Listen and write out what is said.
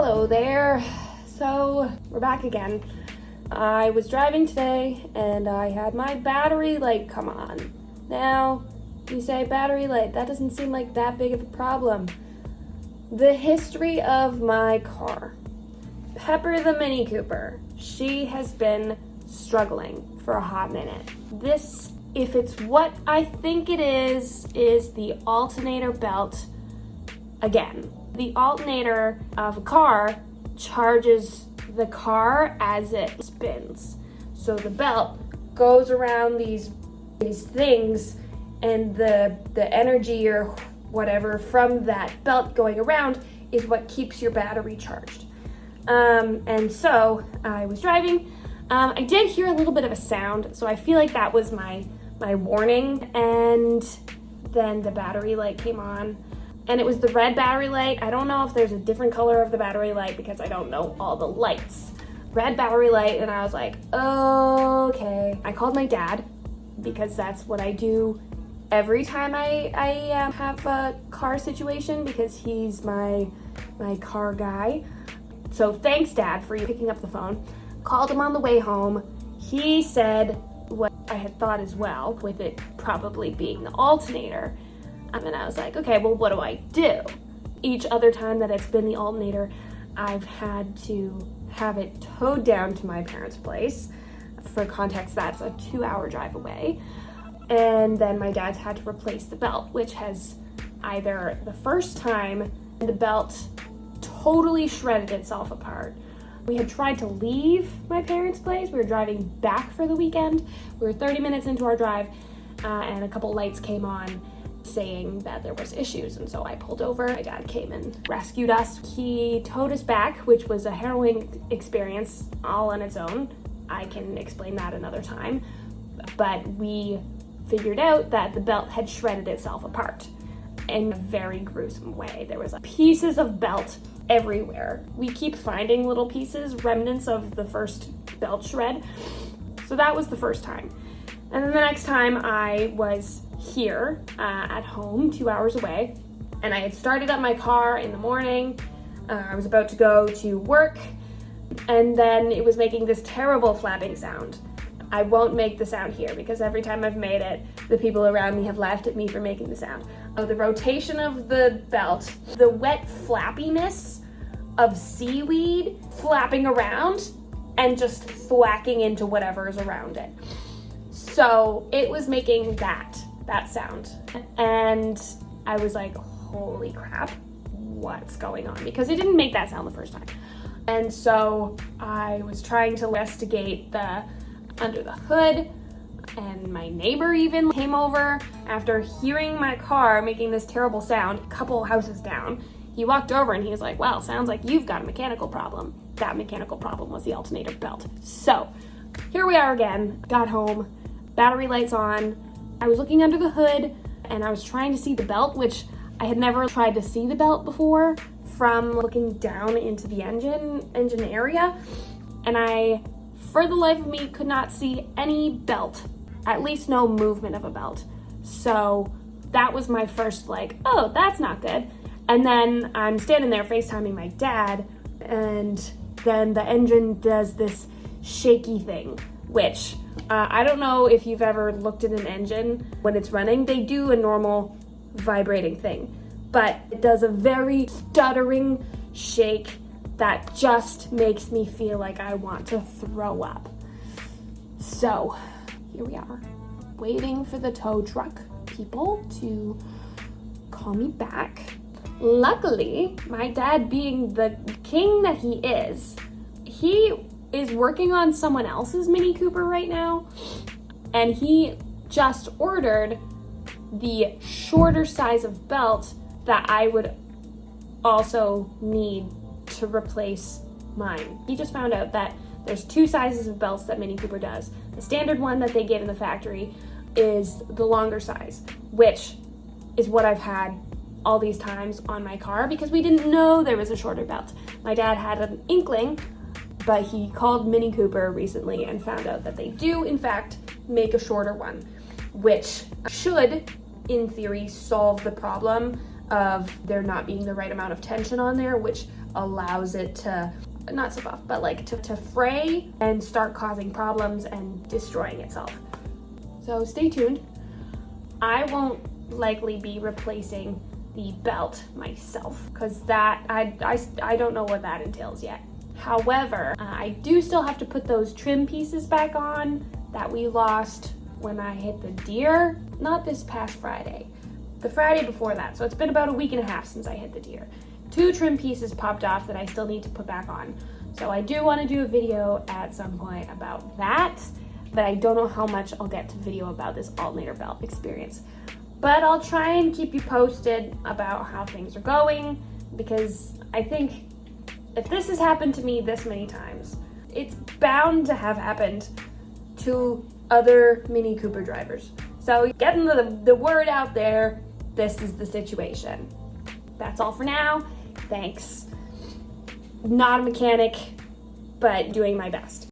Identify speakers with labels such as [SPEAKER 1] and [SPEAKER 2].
[SPEAKER 1] Hello there. So we're back again. I was driving today and I had my battery light come on. Now, you say battery light, that doesn't seem like that big of a problem. The history of my car. Pepper the Mini Cooper. She has been struggling for a hot minute. This, if it's what I think it is the alternator belt again. The alternator of a car charges the car as it spins. So the belt goes around these things, and the energy or whatever from that belt going around is what keeps your battery charged. And so I was driving. I did hear a little bit of a sound, so I feel like that was my warning. And then the battery light came on. And it was the red battery light. I don't know if there's a different color of the battery light because I don't know all the lights. Red battery light, and I was like, okay. I called my dad because that's what I do every time I have a car situation because he's my car guy. So thanks, Dad, for you picking up the phone. Called him on the way home. He said what I had thought as well, with it probably being the alternator. And I was like, okay, well, what do I do? Each other time that it's been the alternator, I've had to have it towed down to my parents' place. For context, that's a 2-hour drive away. And then my dad's had to replace the belt, which has either the first time the belt totally shredded itself apart. We had tried to leave my parents' place. We were driving back for the weekend. We were 30 minutes into our drive, and a couple lights came on saying that there was issues, and so I pulled over. My dad came and rescued us. He towed us back, which was a harrowing experience all on its own. I can explain that another time. But we figured out that the belt had shredded itself apart in a very gruesome way. There was pieces of belt everywhere. We keep finding little pieces, remnants of the first belt shred. So that was the first time. And then the next time I was here at home, 2 hours away, and I had started up my car in the morning. I was about to go to work, and then it was making this terrible flapping sound. I won't make the sound here because every time I've made it, the people around me have laughed at me for making the sound. The rotation of the belt, the wet flappiness of seaweed flapping around and just thwacking into whatever is around it. So it was making that sound. And I was like, holy crap, what's going on? Because it didn't make that sound the first time. And so I was trying to investigate the under the hood, and my neighbor even came over after hearing my car making this terrible sound a couple houses down. He walked over and he was like, well, sounds like you've got a mechanical problem. That mechanical problem was the alternator belt. So here we are again, got home, battery lights on. I was looking under the hood and I was trying to see the belt, which I had never tried to see the belt before from looking down into the engine area. And I, for the life of me, could not see any belt, at least no movement of a belt. So that was my first like, oh, that's not good. And then I'm standing there FaceTiming my dad, and then the engine does this shaky thing, which I don't know if you've ever looked at an engine when it's running. They do a normal vibrating thing, but it does a very stuttering shake that just makes me feel like I want to throw up. So here we are, waiting for the tow truck people to call me back. Luckily, my dad, being the king that he is working on someone else's Mini Cooper right now, and he just ordered the shorter size of belt that I would also need to replace mine. He just found out that there's 2 sizes of belts that Mini Cooper does. The standard one that they give in the factory is the longer size, which is what I've had all these times on my car because we didn't know there was a shorter belt. My dad had an inkling, but he called Mini Cooper recently and found out that they do in fact make a shorter one, which should, in theory, solve the problem of there not being the right amount of tension on there, which allows it to not slip off, but like to fray and start causing problems and destroying itself. So stay tuned. I won't likely be replacing the belt myself because that I don't know what that entails yet. However, I do still have to put those trim pieces back on that we lost when I hit the deer, not this past Friday, the Friday before that. So it's been about a week and a half since I hit the deer. 2 trim pieces popped off that I still need to put back on. So I do want to do a video at some point about that, but I don't know how much I'll get to video about this alternator belt experience. But I'll try and keep you posted about how things are going, because I think if this has happened to me this many times, it's bound to have happened to other Mini Cooper drivers. So getting the word out there, this is the situation. That's all for now. Thanks. Not a mechanic, but doing my best.